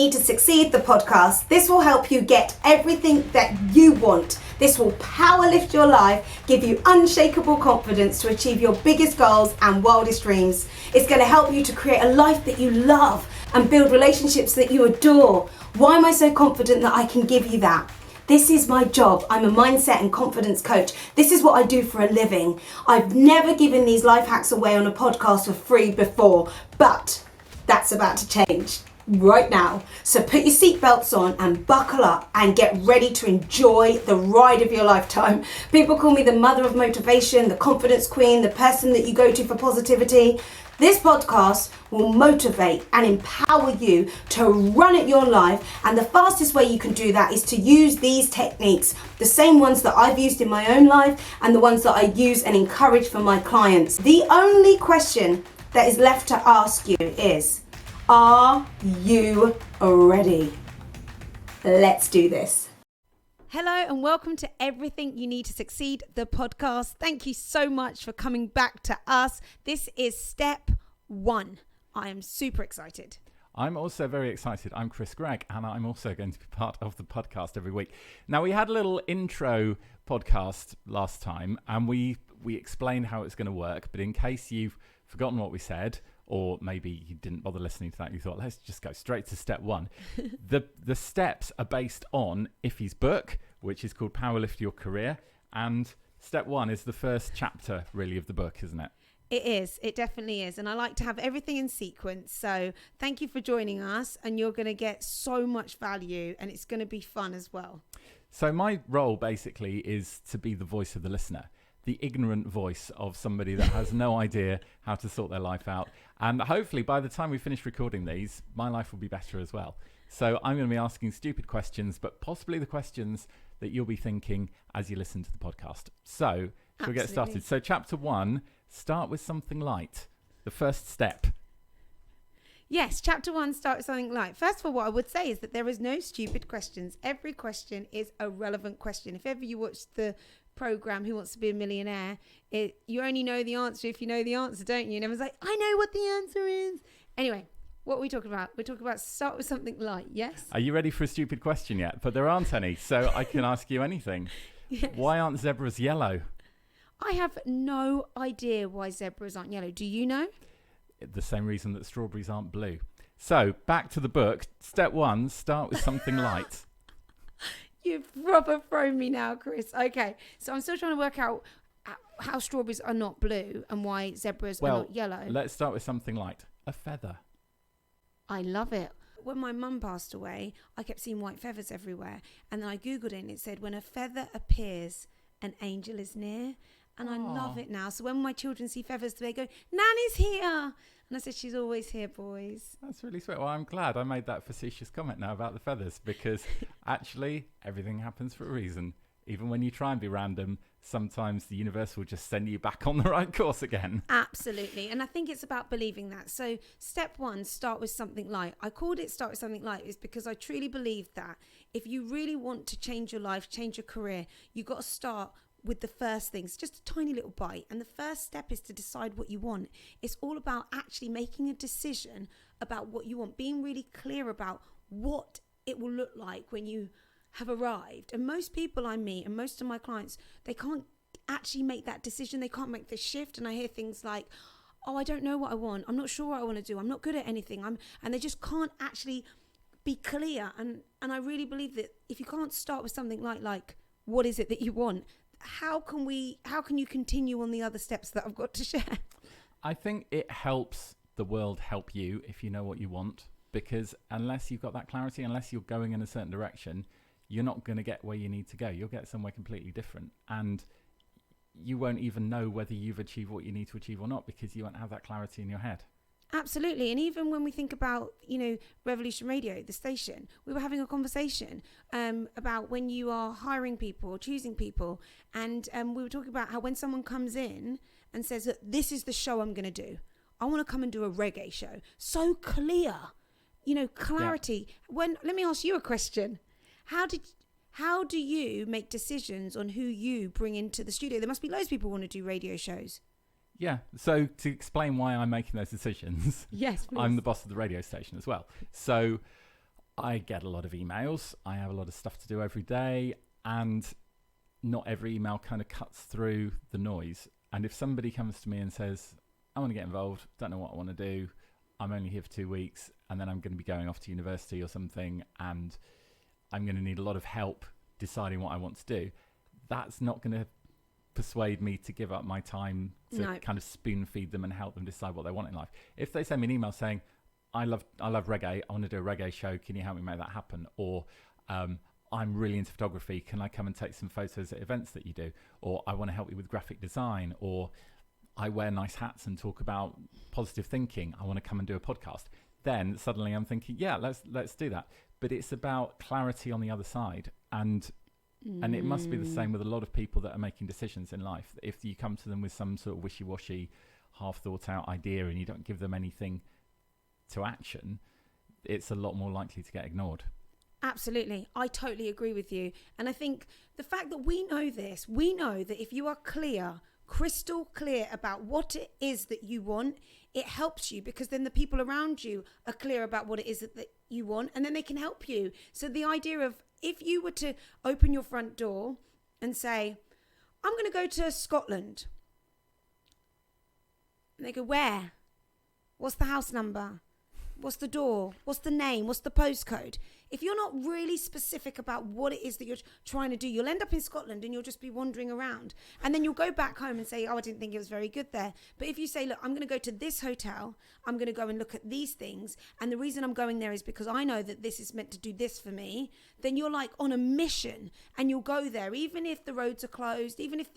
Need to Succeed, the podcast. This will help you get everything that you want. This will powerlift your life, give you unshakable confidence to achieve your biggest goals and wildest dreams. It's going to help you to create a life that you love and build relationships that you adore. Why am I so confident that I can give you that? This is my job. I'm a mindset and confidence coach. This is what I do for a living. I've never given these life hacks away on a podcast for free before, but that's about to change right now. So put your seatbelts on and buckle up and get ready to enjoy the ride of your lifetime. People call me the mother of motivation, the confidence queen, the person that you go to for positivity. This podcast will motivate and empower you to run at your life, and the fastest way you can do that is to use these techniques, the same ones that I've used in my own life and the ones that I use and encourage for my clients. The only question that is left to ask you is, are you ready? Let's do this. Hello and welcome to Everything You Need to Succeed, the podcast. Thank you so much for coming back to us. This is step 1. I am super excited. I'm also very excited. I'm Chris Gregg, and I'm also going to be part of the podcast every week. Now, we had a little intro podcast last time, and we explained how it's going to work. But in case you've forgotten what we said, or maybe you didn't bother listening to that, you thought, let's just go straight to step 1. The steps are based on Iffy's book, which is called Powerlift Your Career. And step 1 is the first chapter, really, of the book, isn't it? It is. It definitely is. And I like to have everything in sequence. So thank you for joining us. And you're going to get so much value, and it's going to be fun as well. So my role basically is to be the voice of the listener, the ignorant voice of somebody that has no idea how to sort their life out. And hopefully by the time we finish recording these, my life will be better as well. So I'm going to be asking stupid questions, but possibly the questions that you'll be thinking as you listen to the podcast. So shall we get started? So chapter 1, start with something light. The first step. Yes, chapter 1, start with something light. First of all, what I would say is that there is no stupid questions. Every question is a relevant question. If ever you watch the program Who Wants to Be a Millionaire, you only know the answer if you know the answer, don't you? And everyone's like, I know what the answer is. Anyway, what are we talking about? We're talking about start with something light, yes? Are you ready for a stupid question yet? But there aren't any, so I can ask you anything. Yes. Why aren't zebras yellow? I have no idea why zebras aren't yellow. Do you know? The same reason that strawberries aren't blue. So back to the book. Step 1, start with something light. You've proper thrown me now, Chris. Okay, so I'm still trying to work out how strawberries are not blue and why zebras are not yellow. Let's start with something light. A feather. I love it. When my mum passed away, I kept seeing white feathers everywhere. And then I Googled it and it said, when a feather appears, an angel is near. And I love it now. So when my children see feathers, they go, Nanny's here. And I said, she's always here, boys. That's really sweet. Well, I'm glad I made that facetious comment now about the feathers, because actually everything happens for a reason. Even when you try and be random, sometimes the universe will just send you back on the right course again. Absolutely. And I think it's about believing that. So step 1, start with something light. I called it start with something light is because I truly believe that if you really want to change your life, change your career, you've got to start with the first things, just a tiny little bite. And the first step is to decide what you want. It's all about actually making a decision about what you want, being really clear about what it will look like when you have arrived. And most people I meet and most of my clients, they can't actually make that decision. They can't make the shift. And I hear things like, oh, I don't know what I want. I'm not sure what I want to do. I'm not good at anything. And they just can't actually be clear. And I really believe that if you can't start with something like what is it that you want, how can you continue on the other steps that I've got to share? I think it helps the world help you if you know what you want, because unless you've got that clarity, unless you're going in a certain direction, you're not going to get where you need to go. You'll get somewhere completely different, and you won't even know whether you've achieved what you need to achieve or not, because you won't have that clarity in your head. Absolutely. And even when we think about, Revolution Radio, the station, we were having a conversation about when you are hiring people or choosing people. And we were talking about how when someone comes in and says, this is the show I'm going to do. I want to come and do a reggae show. So clear, clarity. Yeah. Let me ask you a question. How do you make decisions on who you bring into the studio? There must be loads of people who want to do radio shows. Yeah, so to explain why I'm making those decisions, yes, please. I'm the boss of the radio station as well. So I get a lot of emails. I have a lot of stuff to do every day, and not every email kind of cuts through the noise. And if somebody comes to me and says, I want to get involved, don't know what I want to do, I'm only here for 2 weeks, and then I'm going to be going off to university or something, and I'm going to need a lot of help deciding what I want to do, that's not going to persuade me to give up my time to kind of spoon feed them and help them decide what they want in life. If they send me an email saying, I love reggae, I want to do a reggae show, can you help me make that happen? Or I'm really into photography, can I come and take some photos at events that you do? Or I want to help you with graphic design, or I wear nice hats and talk about positive thinking, I want to come and do a podcast. Then suddenly I'm thinking, yeah, let's do that. But it's about clarity on the other side, and it must be the same with a lot of people that are making decisions in life. If you come to them with some sort of wishy-washy, half-thought-out idea and you don't give them anything to action, it's a lot more likely to get ignored. Absolutely. I totally agree with you. And I think the fact that we know this, we know that if you are clear, crystal clear about what it is that you want, it helps you, because then the people around you are clear about what it is that you want, and then they can help you. So the idea of, if you were to open your front door and say, I'm going to go to Scotland. And they go, where? What's the house number? What's the door? What's the name? What's the postcode? If you're not really specific about what it is that you're trying to do, you'll end up in Scotland and you'll just be wandering around. And then you'll go back home and say, oh, I didn't think it was very good there. But if you say, look, I'm going to go to this hotel, I'm going to go and look at these things, and the reason I'm going there is because I know that this is meant to do this for me, then you're like on a mission, and you'll go there, even if the roads are closed, even if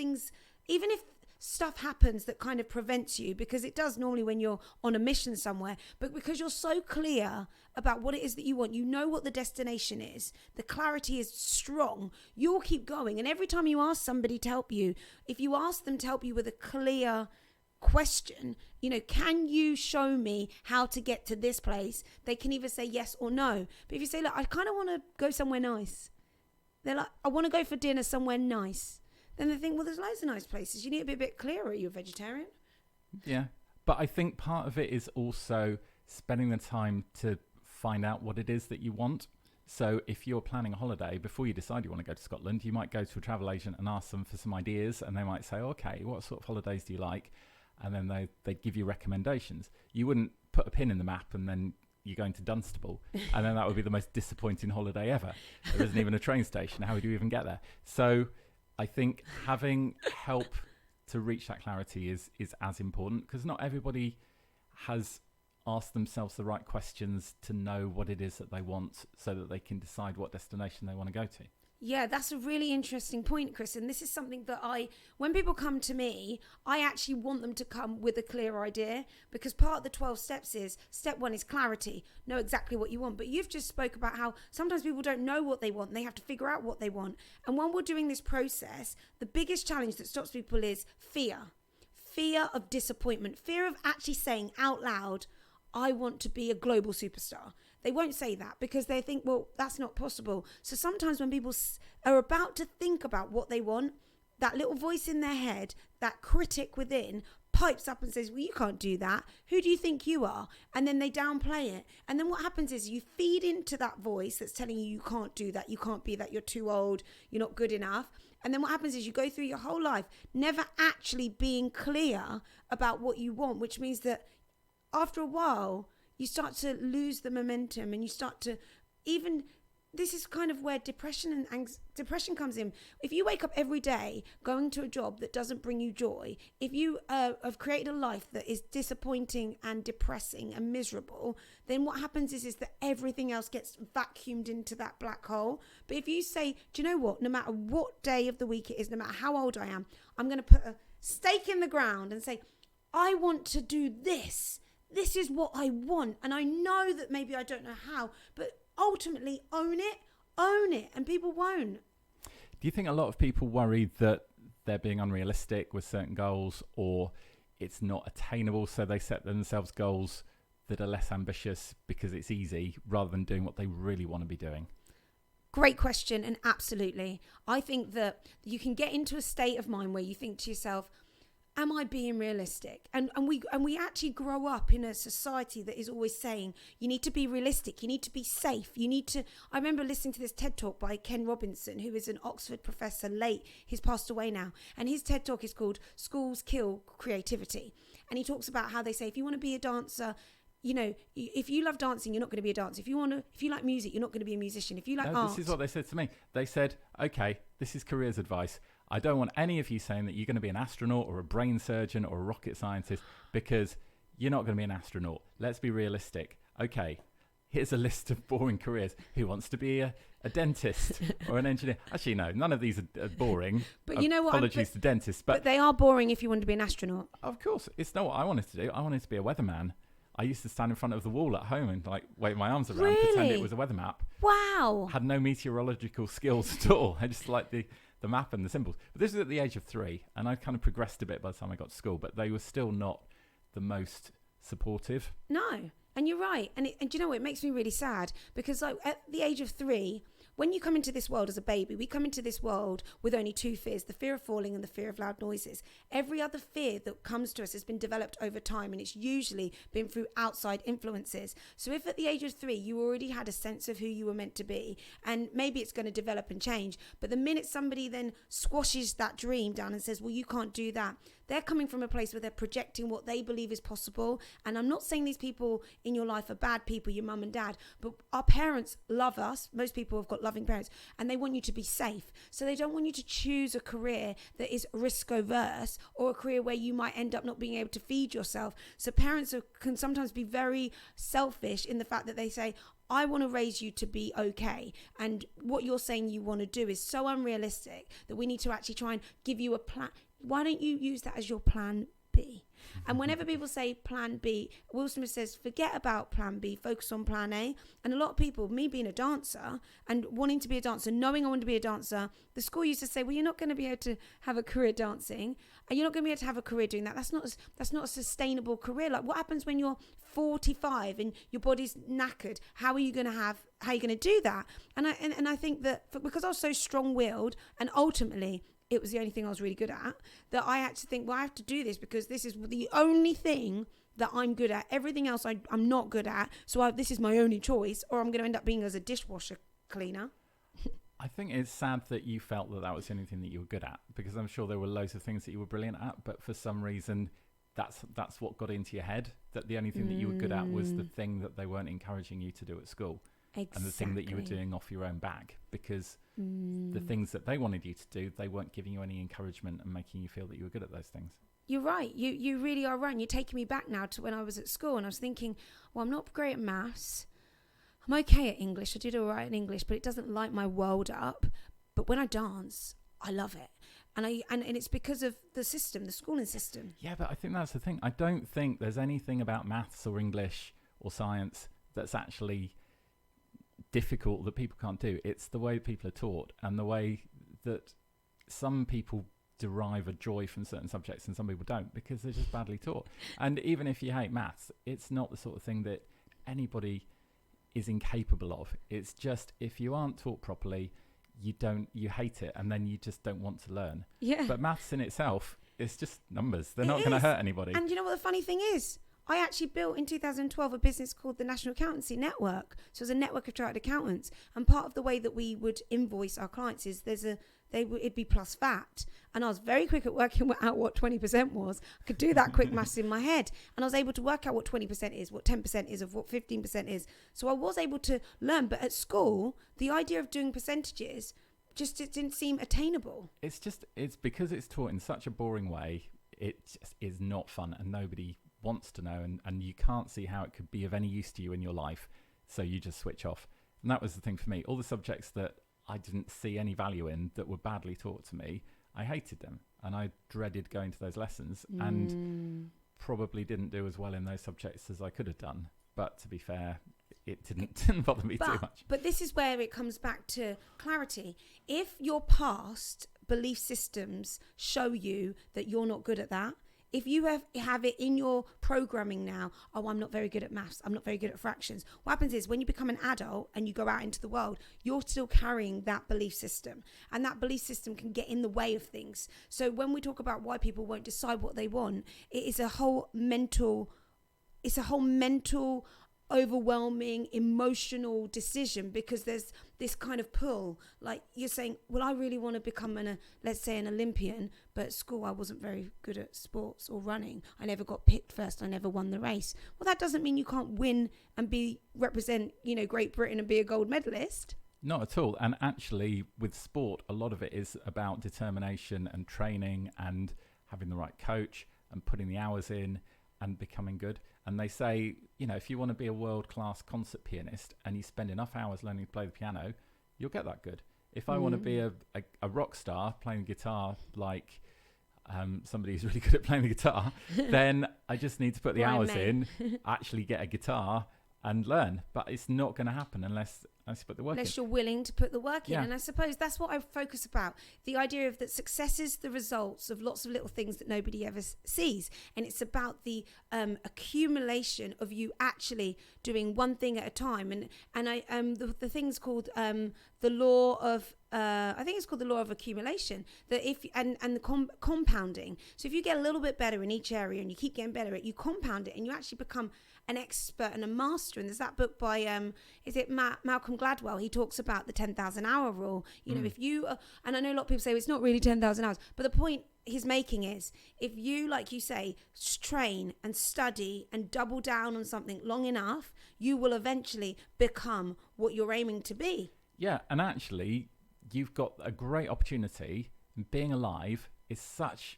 stuff happens that kind of prevents you, because it does normally when you're on a mission somewhere, but because you're so clear about what it is that you want, you know what the destination is, the clarity is strong, you'll keep going. And every time you ask somebody to help you, if you ask them to help you with a clear question, can you show me how to get to this place, they can either say yes or no. But if you say, look, I kind of want to go somewhere nice, they're like, I want to go for dinner somewhere nice, then they think, well, there's loads of nice places. You need to be a bit clearer. Are you a vegetarian? Yeah. But I think part of it is also spending the time to find out what it is that you want. So if you're planning a holiday, before you decide you want to go to Scotland, you might go to a travel agent and ask them for some ideas, and they might say, okay, what sort of holidays do you like? And then they give you recommendations. You wouldn't put a pin in the map and then you're going to Dunstable, and then that would be the most disappointing holiday ever. There isn't even a train station. How would you even get there? So I think having help to reach that clarity is as important, because not everybody has asked themselves the right questions to know what it is that they want, so that they can decide what destination they want to go to. Yeah, that's a really interesting point, Chris. And this is something that when people come to me, I actually want them to come with a clear idea, because part of the 12 steps is, step 1 is clarity. Know exactly what you want. But you've just spoke about how sometimes people don't know what they want, and they have to figure out what they want. And when we're doing this process, the biggest challenge that stops people is fear. Fear of disappointment. Fear of actually saying out loud, I want to be a global superstar. They won't say that because they think, well, that's not possible. So sometimes when people are about to think about what they want, that little voice in their head, that critic within, pipes up and says, well, you can't do that. Who do you think you are? And then they downplay it. And then what happens is you feed into that voice that's telling you can't do that, you can't be that, you're too old, you're not good enough. And then what happens is you go through your whole life never actually being clear about what you want, which means that after a while, you start to lose the momentum, and you start to this is kind of where depression comes in. If you wake up every day going to a job that doesn't bring you joy, if you have created a life that is disappointing and depressing and miserable, then what happens is that everything else gets vacuumed into that black hole. But if you say, do you know what, no matter what day of the week it is, no matter how old I am, I'm going to put a stake in the ground and say, I want to do this. This is what I want. And I know that maybe I don't know how, but ultimately own it, and people won't. Do you think a lot of people worry that they're being unrealistic with certain goals, or it's not attainable, so they set themselves goals that are less ambitious because it's easy, rather than doing what they really want to be doing? Great question, and absolutely. I think that you can get into a state of mind where you think to yourself, am I being realistic? And we actually grow up in a society that is always saying you need to be realistic, you need to be safe, you need to. I remember listening to this TED talk by Ken Robinson, who is an Oxford professor, late, he's passed away now, and his TED talk is called Schools Kill Creativity. And he talks about how they say if you want to be a dancer, you know, if you love dancing, you're not going to be a dancer. If you like music, you're not going to be a musician. If you like art. This is what they said to me. They said, okay, this is careers advice. I don't want any of you saying that you're going to be an astronaut or a brain surgeon or a rocket scientist, because you're not going to be an astronaut. Let's be realistic. Okay, here's a list of boring careers. Who wants to be a dentist or an engineer? Actually, no, none of these are boring. But you know what? Apologies to dentists. But they are boring if you want to be an astronaut. Of course. It's not what I wanted to do. I wanted to be a weatherman. I used to stand in front of the wall at home and like wave my arms around, pretend it was a weather map. Wow. Had no meteorological skills at all. I just liked the map and the symbols. But this was at the age of 3, and I kind of progressed a bit by the time I got to school, but they were still not the most supportive. No. And you're right. And do you know what? It makes me really sad, because like at the age of 3, when you come into this world as a baby, we come into this world with only 2 fears, the fear of falling and the fear of loud noises. Every other fear that comes to us has been developed over time, and it's usually been through outside influences. So if at the age of 3, you already had a sense of who you were meant to be, and maybe it's going to develop and change, but the minute somebody then squashes that dream down and says, well, you can't do that, they're coming from a place where they're projecting what they believe is possible. And I'm not saying these people in your life are bad people, your mum and dad, but our parents love us. Most people have got loving parents, and they want you to be safe. So they don't want you to choose a career that is risk averse, or a career where you might end up not being able to feed yourself. So parents can sometimes be very selfish in the fact that they say, I want to raise you to be okay. And what you're saying you want to do is so unrealistic that we need to actually try and give you a plan. Why don't you use that as your plan B? And whenever people say plan B, Will Smith says, forget about plan B, focus on plan A. And a lot of people, me being a dancer and wanting to be a dancer, knowing I want to be a dancer, the school used to say, well, you're not going to be able to have a career dancing, and you're not going to be able to have a career doing that. That's not a sustainable career. Like, what happens when you're 45 and your body's knackered? How are you going to do that? And I think that because I was so strong-willed, and ultimately it was the only thing I was really good at, that I had to think, well, I have to do this because this is the only thing that I'm good at. Everything else I'm not good at. So this is my only choice, or I'm going to end up being as a dishwasher cleaner. I think it's sad that you felt that was the only thing that you were good at, because I'm sure there were loads of things that you were brilliant at, but for some reason that's what got into your head, that the only thing that you were good at was the thing that they weren't encouraging you to do at school. Exactly. And the thing that you were doing off your own back, because the things that they wanted you to do, they weren't giving you any encouragement and making you feel that you were good at those things. You're right. You really are right. And you're taking me back now to when I was at school, and I was thinking, well, I'm not great at maths. I'm okay at English. I did all right in English, but it doesn't light my world up. But when I dance, I love it. And it's because of the system, the schooling system. Yeah, but I think that's the thing. I don't think there's anything about maths or English or science that's actually difficult that people can't do. It's the way people are taught, and the way that some people derive a joy from certain subjects and some people don't, because they're just badly taught. And even if you hate maths, it's not the sort of thing that anybody is incapable of. It's just, if you aren't taught properly, you hate it, and then you just don't want to learn. Yeah. But maths in itself, it's just numbers. They're not going to hurt anybody. And you know what the funny thing is? I actually built in 2012 a business called the National Accountancy Network. So it's a network of chartered accountants. And part of the way that we would invoice our clients is it'd be plus VAT. And I was very quick at working out what 20% was. I could do that quick maths in my head. And I was able to work out what 20% is, what 10% is, of what 15% is. So I was able to learn. But at school, the idea of doing percentages it didn't seem attainable. It's because it's taught in such a boring way. It just is not fun, and nobody wants to know, and you can't see how it could be of any use to you in your life, so you just switch off. And that was the thing for me. All the subjects that I didn't see any value in, that were badly taught to me, I hated them, and I dreaded going to those lessons, and probably didn't do as well in those subjects as I could have done. But to be fair, it didn't bother me too much. But this is where it comes back to clarity. If your past belief systems show you that you're not good at that, if you have it in your programming now, oh, I'm not very good at maths, I'm not very good at fractions. What happens is when you become an adult and you go out into the world, you're still carrying that belief system, and that belief system can get in the way of things. So when we talk about why people won't decide what they want, it is a whole mental overwhelming emotional decision, because there's this kind of pull. Like you're saying, well, I really want to become let's say an Olympian, but at school I wasn't very good at sports or running. I never got picked first. I never won the race. Well, that doesn't mean you can't win and represent Great Britain and be a gold medalist. Not at all. And actually with sport, a lot of it is about determination and training and having the right coach and putting the hours in and becoming good. And they say, if you want to be a world-class concert pianist and you spend enough hours learning to play the piano, you'll get that good. If I want to be a rock star playing guitar like somebody who's really good at playing the guitar, then I just need to put the hours in, actually get a guitar and learn. But it's not going to happen unless you put the work in. Unless you're willing to put the work in. And I suppose that's what I focus about. The idea of that success is the results of lots of little things that nobody ever sees. And it's about the accumulation of you actually doing one thing at a time. And I the thing's called the law of I think it's called the law of accumulation, that and the compounding. So if you get a little bit better in each area and you keep getting better at it, you compound it and you actually become an expert and a master. And there's that book by is it Malcolm Gladwell? He talks about the 10,000 hour rule. If you and I know a lot of people say, well, it's not really 10,000 hours, but the point he's making is, if you, like you say, train and study and double down on something long enough, you will eventually become what you're aiming to be. Yeah, and actually you've got a great opportunity. Being alive is such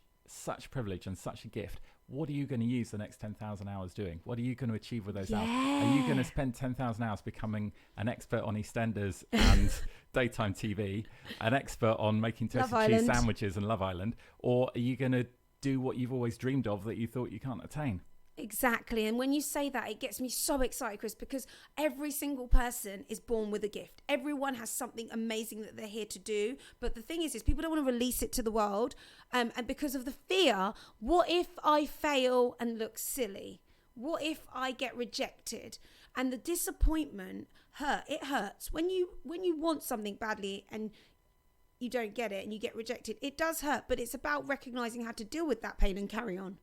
privilege and such a gift. What are you going to use the next 10,000 hours doing? What are you going to achieve with those hours? Are you going to spend 10,000 hours becoming an expert on EastEnders and daytime TV, an expert on making toasted cheese sandwiches and Love Island? Or are you going to do what you've always dreamed of that you thought you can't attain? Exactly. And when you say that, it gets me so excited, Chris, because every single person is born with a gift. Everyone has something amazing that they're here to do. But the thing is people don't want to release it to the world. And because of the fear, what if I fail and look silly? What if I get rejected? And the disappointment it hurts. When you want something badly and you don't get it and you get rejected, it does hurt. But it's about recognizing how to deal with that pain and carry on.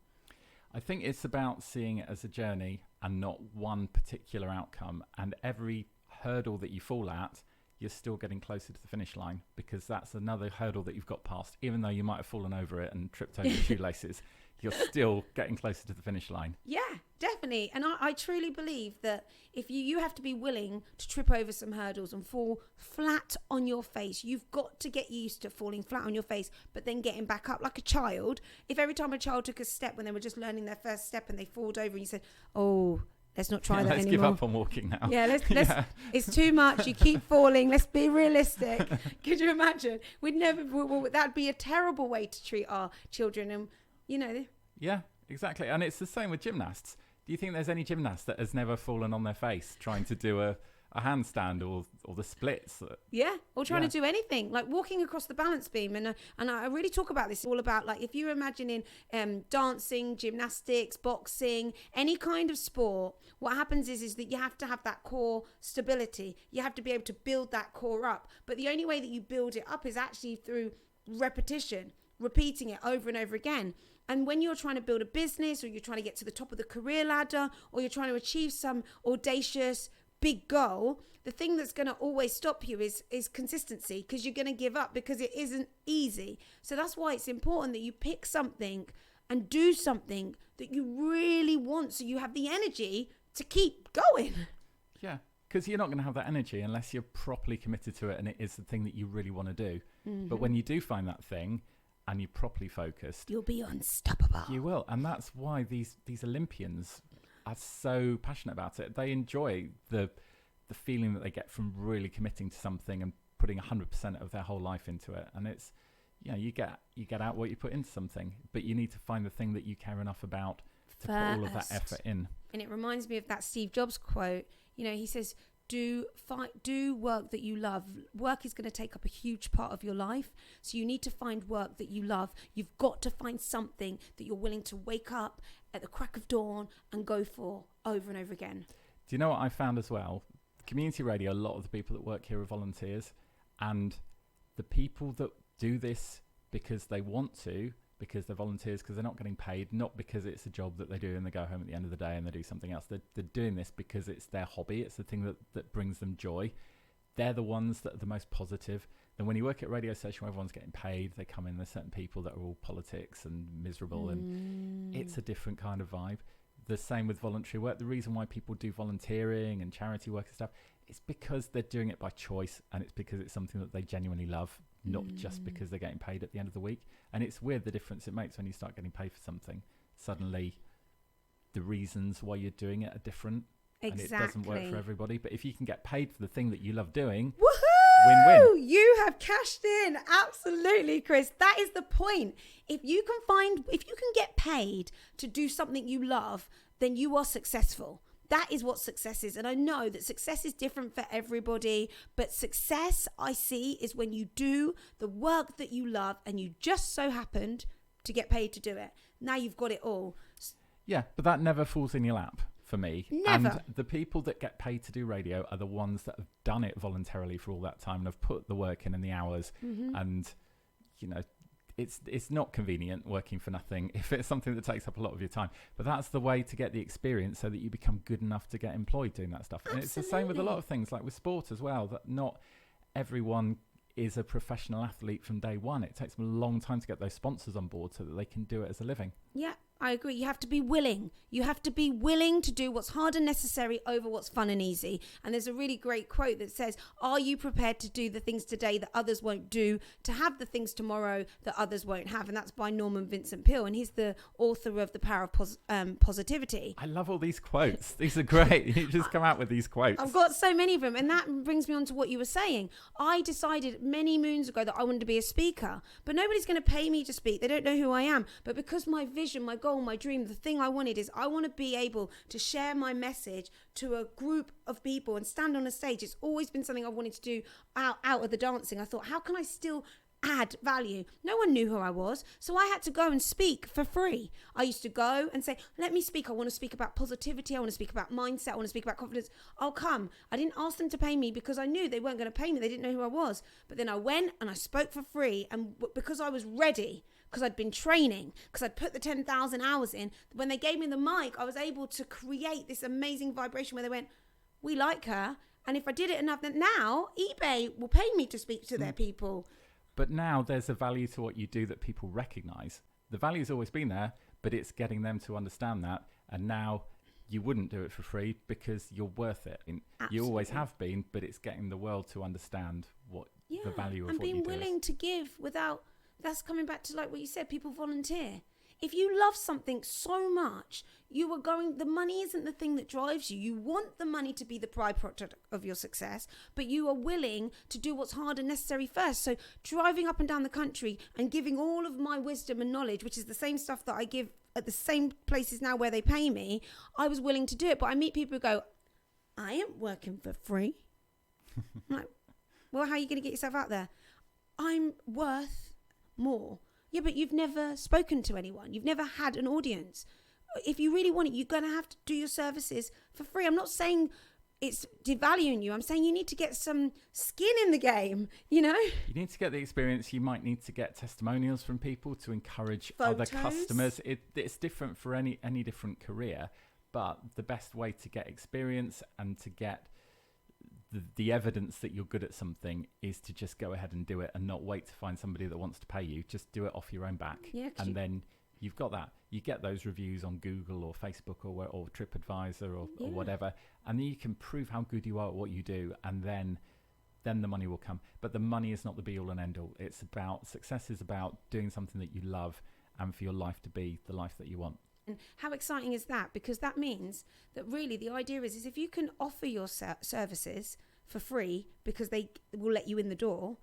I think it's about seeing it as a journey and not one particular outcome. And every hurdle that you fall at, you're still getting closer to the finish line, because that's another hurdle that you've got past. Even though you might have fallen over it and tripped over your shoelaces, you're still getting closer to the finish line. Yeah, definitely. And I truly believe that if you have to be willing to trip over some hurdles and fall flat on your face. You've got to get used to falling flat on your face, but then getting back up like a child. If every time a child took a step when they were just learning their first step and they falled over and you said, oh, let's not try that let's anymore. Let's give up on walking now. Yeah, let's it's too much. You keep falling. Let's be realistic. Could you imagine? That'd be a terrible way to treat our children. And, Yeah, exactly. And it's the same with gymnasts. Do you think there's any gymnast that has never fallen on their face trying to do a handstand or the splits? Yeah, or trying to do anything like walking across the balance beam. And I really talk about this, all about, like, if you're imagining dancing, gymnastics, boxing, any kind of sport, what happens is that you have to have that core stability. You have to be able to build that core up. But the only way that you build it up is actually through repetition, repeating it over and over again. And when you're trying to build a business, or you're trying to get to the top of the career ladder, or you're trying to achieve some audacious big goal, the thing that's going to always stop you is consistency, because you're going to give up because it isn't easy. So that's why it's important that you pick something and do something that you really want, so you have the energy to keep going. Yeah, because you're not going to have that energy unless you're properly committed to it and it is the thing that you really want to do. Mm-hmm. But when you do find that thing and you're properly focused, you'll be unstoppable. You will. And that's why these Olympians are so passionate about it. They enjoy the feeling that they get from really committing to something and putting 100% of their whole life into it. And it's, you get out what you put into something, but you need to find the thing that you care enough about to put all of that effort in. And it reminds me of that Steve Jobs quote. He says, do work that you love. Work is going to take up a huge part of your life. So you need to find work that you love. You've got to find something that you're willing to wake up at the crack of dawn and go for over and over again. Do you know what I found as well? Community radio, a lot of the people that work here are volunteers, and the people that do this because they want to, because they're volunteers, because they're not getting paid, not because it's a job that they do and they go home at the end of the day and they do something else. They're doing this because it's their hobby. It's the thing that brings them joy. They're the ones that are the most positive. Then when you work at a radio station where everyone's getting paid, they come in, there's certain people that are all politics and miserable, and it's a different kind of vibe. The same with voluntary work. The reason why people do volunteering and charity work and stuff, it's because they're doing it by choice, and it's because it's something that they genuinely love, not just because they're getting paid at the end of the week. And it's weird the difference it makes when you start getting paid for something. Suddenly the reasons why you're doing it are different. Exactly. And it doesn't work for everybody. But if you can get paid for the thing that you love doing, woohoo! win-win. You have cashed in. Absolutely, Chris. That is the point. If you can get paid to do something you love, then you are successful. That is what success is. And I know that success is different for everybody, but success I see is when you do the work that you love and you just so happened to get paid to do it. Now you've got it all. Yeah, but that never falls in your lap for me. Never. And the people that get paid to do radio are the ones that have done it voluntarily for all that time and have put the work in and the hours. And, you know, it's not convenient working for nothing if it's something that takes up a lot of your time. But that's the way to get the experience so that you become good enough to get employed doing that stuff. And it's the same with a lot of things, like with sport as well, that not everyone is a professional athlete from day one. It takes them a long time to get those sponsors on board so that they can do it as a living. Yeah, I agree. You have to be willing. You have to be willing to do what's hard and necessary over what's fun and easy. And there's a really great quote that says, are you prepared to do the things today that others won't do, to have the things tomorrow that others won't have? And that's by Norman Vincent Peale. And he's the author of The Power of Positivity. I love all these quotes. These are great. You just come out with these quotes. I've got so many of them. And that brings me on to what you were saying. I decided many moons ago that I wanted to be a speaker, but nobody's going to pay me to speak. They don't know who I am. But because my vision, my goal, my dream, the thing I wanted is I want to be able to share my message to a group of people and stand on a stage. It's always been something I wanted to do out of the dancing. I thought, how can I still add value? No one knew who I was, so I had to go and speak for free. I used to go and say, let me speak. I want to speak about positivity. I want to speak about mindset. I want to speak about confidence. I'll come. I didn't ask them to pay me because I knew they weren't going to pay me. They didn't know who I was. But then I went and I spoke for free, and because I was ready, because I'd been training, because I'd put the 10,000 hours in, when they gave me the mic, I was able to create this amazing vibration where they went, we like her. And if I did it enough, then now eBay will pay me to speak to their people. But now there's a value to what you do that people recognize. The value's always been there, but it's getting them to understand that. And now you wouldn't do it for free because you're worth it. And you always have been, but it's getting the world to understand what the value of what you do is. And being willing to give without, that's coming back to like what you said, people volunteer. If you love something so much, the money isn't the thing that drives you. You want the money to be the byproduct of your success, but you are willing to do what's hard and necessary first. So driving up and down the country and giving all of my wisdom and knowledge, which is the same stuff that I give at the same places now where they pay me, I was willing to do it. But I meet people who go, I ain't working for free. I'm like, well, how are you going to get yourself out there? I'm worth more. Yeah, but you've never spoken to anyone. You've never had an audience. If you really want it, you're going to have to do your services for free. I'm not saying it's devaluing you. I'm saying you need to get some skin in the game, you know? You need to get the experience. You might need to get testimonials from people to encourage Photos. Other customers. It's different for any different career, but the best way to get experience and to get the evidence that you're good at something is to just go ahead and do it and not wait to find somebody that wants to pay you. Just do it off your own back. Yeah, and then you've got that. You get those reviews on Google or Facebook or TripAdvisor or whatever, and then you can prove how good you are at what you do, and then the money will come. But the money is not the be all and end all. It's about, success is about doing something that you love and for your life to be the life that you want. And how exciting is that? Because that means that really the idea is if you can offer your services for free because they will let you in the door,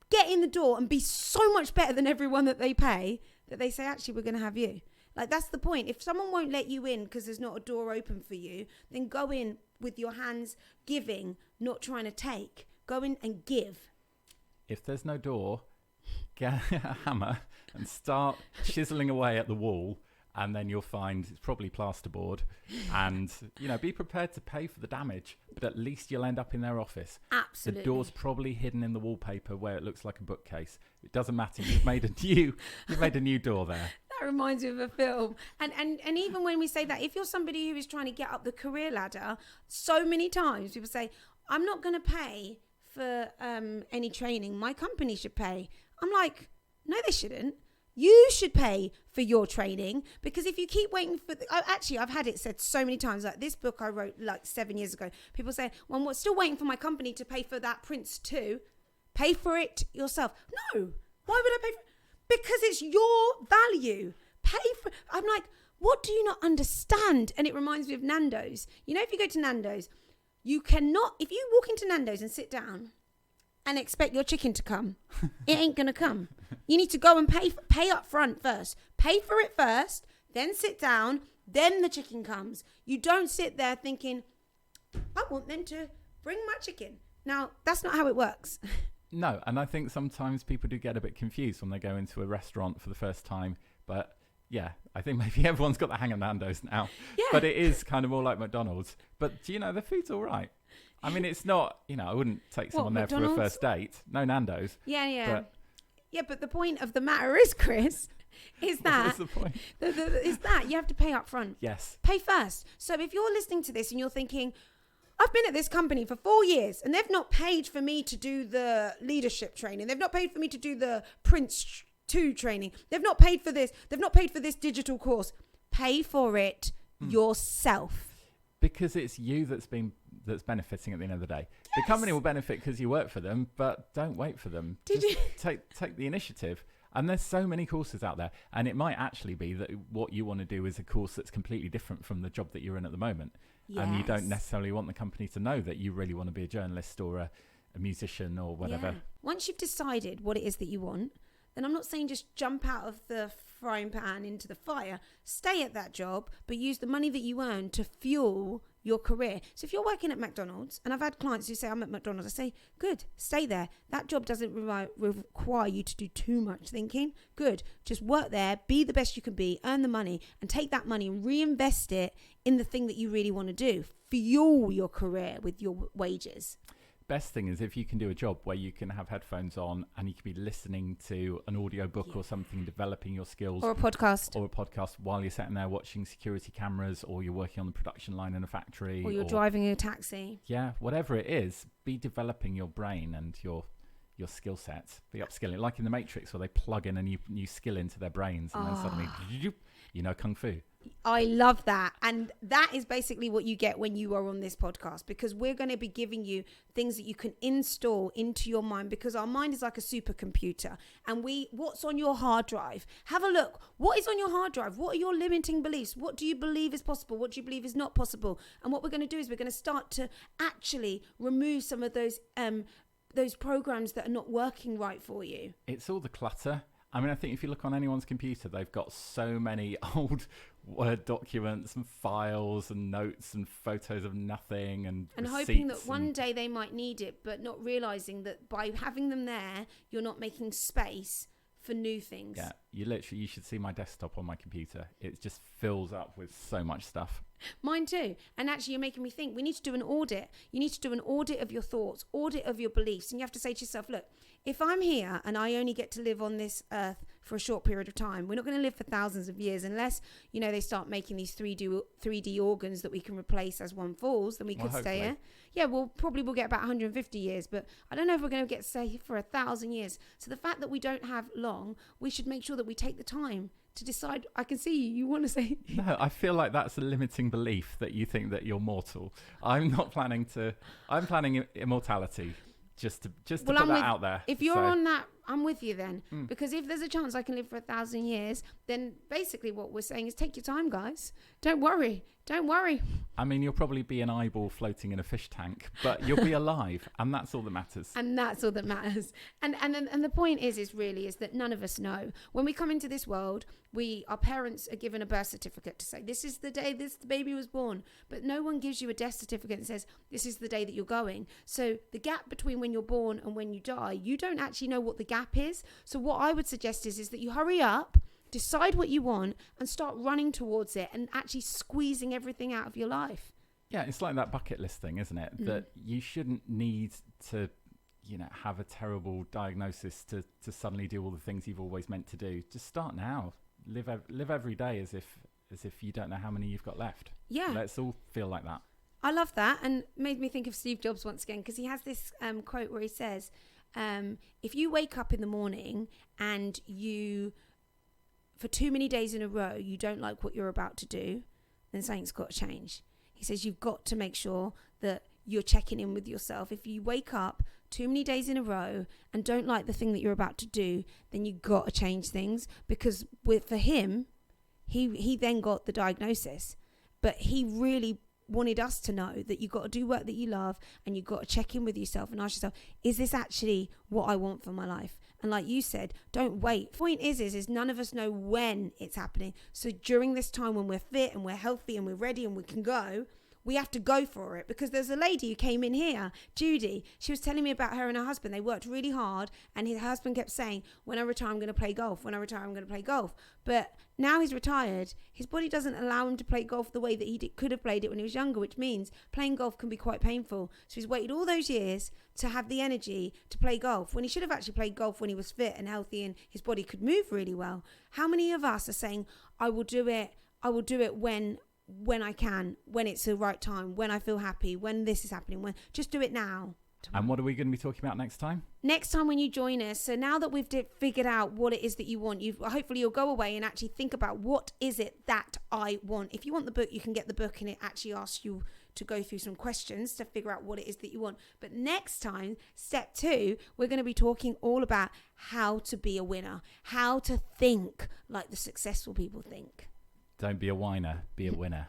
get in the door and be so much better than everyone that they pay, that they say, actually, we're going to have you. Like, that's the point. If someone won't let you in because there's not a door open for you, then go in with your hands giving, not trying to take. Go in and give. If there's no door, get a hammer and start chiseling away at the wall, and then you'll find it's probably plasterboard. And, be prepared to pay for the damage, but at least you'll end up in their office. Absolutely. The door's probably hidden in the wallpaper where it looks like a bookcase. It doesn't matter. You've made a new door there. That reminds me of a film. And even when we say that, if you're somebody who is trying to get up the career ladder, so many times people say, I'm not going to pay for any training. My company should pay. I'm like, no, they shouldn't. You should pay for your training, because if you keep waiting for... I've had it said so many times, like this book I wrote like 7 years ago. People say, well, I'm still waiting for my company to pay for that Prince 2. Pay for it yourself. No. Why would I pay for it? Because it's your value. Pay for... I'm like, what do you not understand? And it reminds me of Nando's. If you go to Nando's, you cannot... If you walk into Nando's and sit down and expect your chicken to come, it ain't going to come. You need to go and pay up front first. Pay for it first, then sit down, then the chicken comes. You don't sit there thinking, I want them to bring my chicken. Now, that's not how it works. No, and I think sometimes people do get a bit confused when they go into a restaurant for the first time. But yeah, I think maybe everyone's got the hang of Nando's now. Yeah. But it is kind of more like McDonald's. But the food's all right. I mean, it's not, I wouldn't take someone there for a first date. No Nando's. Yeah. But the point of the matter is, Chris, is that... What is the point? Is that you have to pay up front. Yes. Pay first. So if you're listening to this and you're thinking, I've been at this company for 4 years and they've not paid for me to do the leadership training. They've not paid for me to do the Prince 2 training. They've not paid for this. They've not paid for this digital course. Pay for it yourself. Because it's you that's benefiting at the end of the day. Yes. The company will benefit because you work for them, but don't wait for them. Take the initiative. And there's so many courses out there. And it might actually be that what you want to do is a course that's completely different from the job that you're in at the moment. Yes. And you don't necessarily want the company to know that you really want to be a journalist or a musician or whatever. Yeah. Once you've decided what it is that you want, then I'm not saying just jump out of the frying pan into the fire. Stay at that job, but use the money that you earn to fuel your career. So if you're working at McDonald's, and I've had clients who say, I'm at McDonald's, I say, good, stay there. That job doesn't require you to do too much thinking. Good, just work there, be the best you can be, earn the money, and take that money and reinvest it in the thing that you really want to do. Fuel your career with your wages. Best thing is if you can do a job where you can have headphones on and you can be listening to an audio book or something, developing your skills. Or a podcast while you're sitting there watching security cameras, or you're working on the production line in a factory. Or you're driving a taxi. Yeah, whatever it is, be developing your brain and your skill set. Be upskilling. Like in The Matrix, where they plug in a new skill into their brains and then suddenly, Kung Fu. I love that. And that is basically what you get when you are on this podcast, because we're going to be giving you things that you can install into your mind, because our mind is like a supercomputer. And what's on your hard drive? Have a look. What is on your hard drive? What are your limiting beliefs? What do you believe is possible? What do you believe is not possible? And what we're going to do is we're going to start to actually remove some of those programs that are not working right for you. It's all the clutter. I mean, I think if you look on anyone's computer, they've got so many old Word documents and files and notes and photos of nothing and hoping that one day they might need it, but not realizing that by having them there, you're not making space for new things. Yeah, you should see my desktop on my computer. It just fills up with so much stuff. Mine too. And actually, you're making me think we need to do an audit. You need to do an audit of your thoughts, audit of your beliefs. And you have to say to yourself, look, if I'm here and I only get to live on this earth for a short period of time, we're not going to live for thousands of years unless, they start making these 3D organs that we can replace as one falls, then we could stay here. Yeah, we'll get about 150 years, but I don't know if we're going to get stay for 1,000 years. So the fact that we don't have long, we should make sure that we take the time to decide. I can see you want to say... No, I feel like that's a limiting belief that you think that you're mortal. I'm planning immortality. Just to put that out there. If you're on that, I'm with you then. Because if there's a chance I can live for 1,000 years, then basically what we're saying is take your time, guys. Don't worry. Don't worry. I mean, you'll probably be an eyeball floating in a fish tank, but you'll be alive, and that's all that matters. And that's all that matters. And the point is that none of us know. When we come into this world, our parents are given a birth certificate to say, this is the day the baby was born. But no one gives you a death certificate and says, this is the day that you're going. So the gap between when you're born and when you die, you don't actually know what the gap is. So what I would suggest is that you hurry up, decide what you want, and start running towards it and actually squeezing everything out of your life. Yeah, it's like that bucket list thing, isn't it? That you shouldn't need to, have a terrible diagnosis to suddenly do all the things you've always meant to do. Just start now. Live every day as if you don't know how many you've got left. Yeah. Let's all feel like that. I love that, and made me think of Steve Jobs once again, because he has this quote where he says, if you wake up in the morning and for too many days in a row, you don't like what you're about to do, then something's got to change. He says you've got to make sure that you're checking in with yourself. If you wake up too many days in a row and don't like the thing that you're about to do, then you've got to change things. Because for him, he then got the diagnosis. But he really wanted us to know that you've got to do work that you love, and you've got to check in with yourself and ask yourself, is this actually what I want for my life? And like you said, don't wait. Point is none of us know when it's happening. So during this time when we're fit and we're healthy and we're ready and we can go, we have to go for it. Because there's a lady who came in here, Judy. She was telling me about her and her husband. They worked really hard, and her husband kept saying, when I retire, I'm going to play golf. When I retire, I'm going to play golf. But now he's retired, his body doesn't allow him to play golf the way that he could have played it when he was younger, which means playing golf can be quite painful. So he's waited all those years to have the energy to play golf, when he should have actually played golf when he was fit and healthy and his body could move really well. How many of us are saying, I will do it when I can, when it's the right time, when I feel happy, when this is happening, just do it now. And what are we going to be talking about next time? Next time when you join us. So now that we've figured out what it is that you want, hopefully you'll go away and actually think about, what is it that I want? If you want the book, you can get the book, and it actually asks you to go through some questions to figure out what it is that you want. But next time, step 2, we're going to be talking all about how to be a winner, how to think like the successful people think. Don't be a whiner, be a winner.